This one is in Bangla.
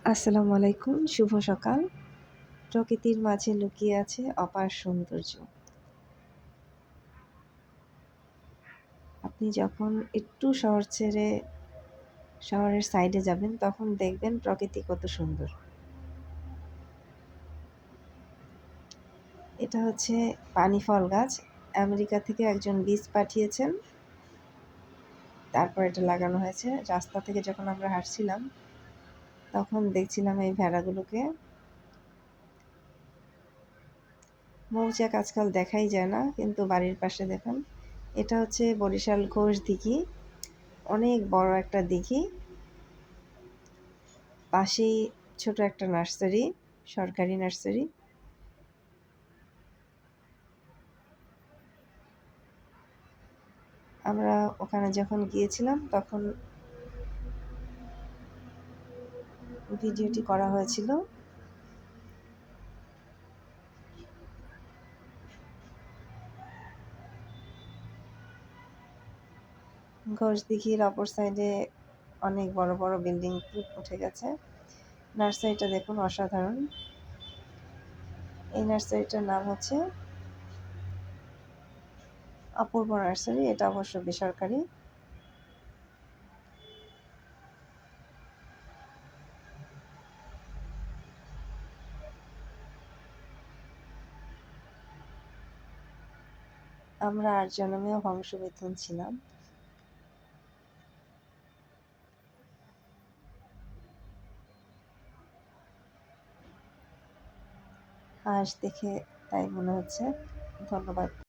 আসসালামু আলাইকুম, শুভ সকাল। প্রকৃতির মাঝে লুকিয়ে আছে অপার সৌন্দর্য। আপনি যখন একটু শহর ছেড়ে শহরের সাইডে যাবেন তখন দেখবেন প্রকৃতি কত সুন্দর। এটা হচ্ছে পানি ফল গাছ। আমেরিকা থেকে একজন বীজ পাঠিয়েছেন, তারপর এটা লাগানো হয়েছে। রাস্তা থেকে যখন আমরা হাঁটছিলাম তখন দেখছিলাম এই ভেড়াগুলোকে। মৌচাক আজকাল দেখাই যায় না, কিন্তু বাড়ির পাশে দেখুন, এটা হচ্ছে বরিশাল ঘোষ দিঘি। অনেক বড় একটা দিঘি, পাশেই ছোট একটা নার্সারি, সরকারি নার্সারি। আমরা ওখানে যখন গিয়েছিলাম তখন ভিডিওটি করা হয়েছিল। ঘোষদিঘির অপর সাইডে অনেক বড় বড় বিল্ডিং উঠে গেছে। নার্সারিটা দেখুন, অসাধারণ। এই নার্সারিটার নাম হচ্ছে অপূর্ব নার্সারি। এটা অবশ্য বেসরকারি। আমরা ৮ জনমেও বংশবিদ্যান ছিলাম। হাঁস দেখে তাই মনে হচ্ছে। ধন্যবাদ।